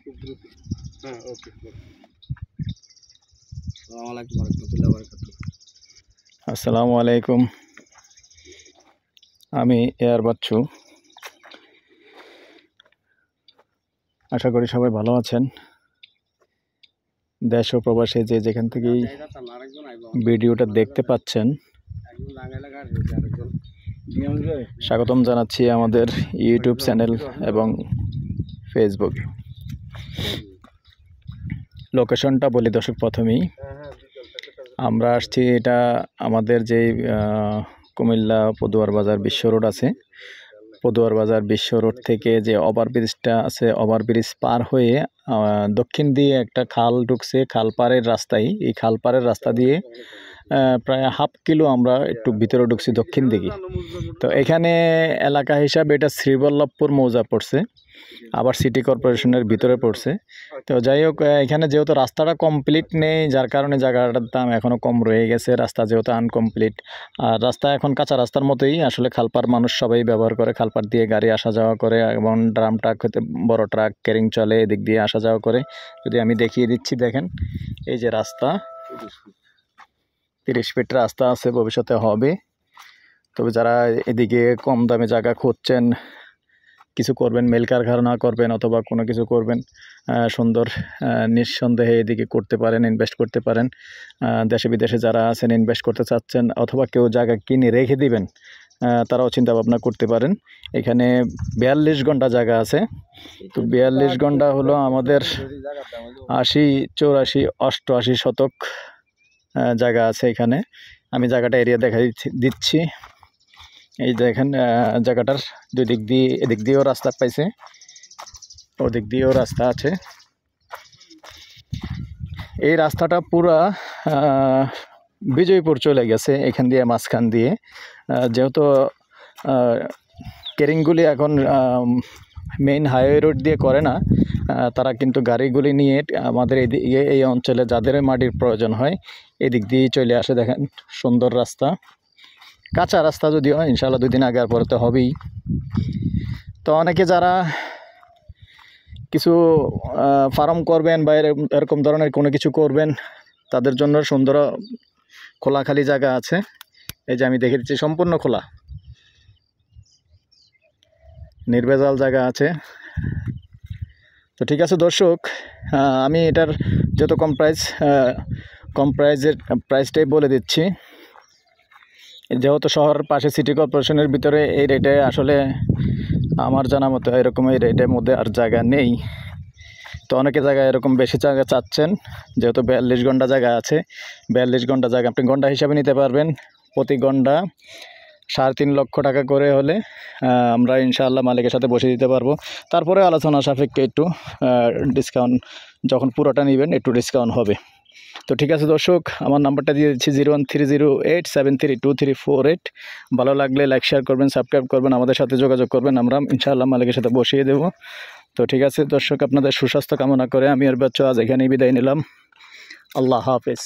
খুব দ্রুত। হ্যাঁ, ওকে। আসসালামু আলাইকুম ওয়া রাহমাতুল্লাহি ওয়া বারাকাতুহু। আসসালামু আলাইকুম। আমি এয়ার বাচ্চু। আশা করি সবাই ভালো আছেন। দেশ ও প্রবাসে যে যেখান থেকেই ভিডিওটা দেখতে পাচ্ছেন, স্বাগতম জানাচ্ছি আমাদের ইউটিউব চ্যানেল এবং ফেসবুক। লোকেশনটা বলি দর্শক প্রথমেই। আমরা আসছি, এটা আমাদের যে কুমিল্লা পদুয়ার বাজার বিশ্ব রোড আছে, পদুয়ার বাজার বিশ্ব রোড থেকে যে ওভারব্রিজটা আছে, ওভারব্রিজ পার হয়ে দক্ষিণ দিয়ে একটা খাল ঢুকছে, খালপাড়ের রাস্তায়। এই খালপাড়ের রাস্তা দিয়ে প্রায় হাফ কিলো আমরা একটু ভিতরে ঢুকছি দক্ষিণ দিকে। তো এখানে এলাকা হিসাবে এটা শ্রীবল্লভপুর মৌজা পড়ছে, আবার সিটি কর্পোরেশনের ভিতরে পড়ছে। তো যাই হোক, এখানে যেহেতু রাস্তাটা কমপ্লিট নেই, যার কারণে জায়গাটার দাম এখনও কম রয়ে গেছে। রাস্তা যেহেতু আনকমপ্লিট, আর রাস্তা এখন কাঁচা রাস্তার মতোই। আসলে খালপাড় মানুষ সবাই ব্যবহার করে, খালপাড় দিয়ে গাড়ি আসা যাওয়া করে, এবং ড্রাম ট্রাক হতে বড় ট্রাক ক্যারিং চলে, এদিক দিয়ে আসা যাওয়া করে। যদি আমি দেখিয়ে দিচ্ছি, দেখেন এই যে রাস্তা, 30 ফিট রাস্তা আছে, ভবিষ্যতে হবে। তবে যারা এদিকে কম দামে জায়গা খুঁজছেন, কিছু করবেন, মেল কারখানা করবেন অথবা কোনো কিছু করবেন, সুন্দর নিঃসন্দেহে এদিকে করতে পারেন, ইনভেস্ট করতে পারেন। দেশে বিদেশে যারা আছেন, ইনভেস্ট করতে চাচ্ছেন অথবা কেউ জায়গা কিনে রেখে দিবেন, তারাও চিন্তা ভাবনা করতে পারেন। এখানে 42 ঘন্টা জায়গা আছে। তো 42 ঘন্টা হলো আমাদের 80, 84, 88 শতক জায়গা আছে এখানে। আমি জায়গাটা এরিয়া দেখা দিচ্ছি। এই দেখেন জায়গাটার দুই দিক দিয়ে, এদিক দিয়েও রাস্তা পাইছে, ওদিক দিয়েও রাস্তা আছে। এই রাস্তাটা পুরা বিজয়পুর চলে গেছে এখান দিয়ে, মাঝখান দিয়ে। যেহেতু ক্যারিংগুলি এখন মেইন হাইওয়ে রোড দিয়ে করে না, তারা কিন্তু গাড়িগুলি নিয়ে আমাদের এই অঞ্চলে যাদের মাটির প্রয়োজন হয় এদিক দিয়েই চলে আসে। দেখেন সুন্দর রাস্তা, কাঁচা রাস্তা, যদিও ইনশাআল্লাহ 2 দিন আগে আর পরে তো হবেই। তো অনেকে যারা কিছু ফার্ম করবেন বা এরকম ধরনের কোনো কিছু করবেন, তাদের জন্য সুন্দর খোলা খালি জায়গা আছে। এই যে আমি দেখে দিচ্ছি, সম্পূর্ণ খোলা নির্ভেজাল জায়গা আছে। তো ঠিক আছে দর্শক, আমি এটার যত কম প্রাইসটাই বলে দিচ্ছি। যেহেতু শহরের পাশে সিটি কর্পোরেশনের ভিতরে, এই রেটে আসলে আমার জানা মতো এরকম এই রেটের মধ্যে আর জায়গা নেই। তো অনেকে জায়গায় এরকম বেশি জায়গা চাচ্ছেন, যেহেতু 42 ঘন্টা জায়গা আছে। 42 ঘন্টা জায়গা আপনি ঘন্টা হিসাবে নিতে পারবেন। প্রতি ঘন্টা 3.5 লক্ষ টাকা করে হলে আমরা ইনশাআল্লাহ মালিকের সাথে বসে দিতে পারবো। তারপরে আলোচনা সাপেক্ষে একটু ডিসকাউন্ট, যখন পুরোটা নেবেন একটু ডিসকাউন্ট হবে। তো ঠিক আছে দর্শক, আমার নাম্বারটা দিয়ে দিচ্ছি 01308732348। ভালো লাগলে লাইক শেয়ার করবেন, সাবস্ক্রাইব করবেন, আমাদের সাথে যোগাযোগ করবেন, আমরা ইনশাআল্লাহ মালিকের সাথে বসিয়ে দেব। তো ঠিক আছে দর্শক, আপনাদের সুস্বাস্থ্য কামনা করে আমি এর বাচ্চা আজ এখানেই বিদায় নিলাম। আল্লাহ হাফেজ।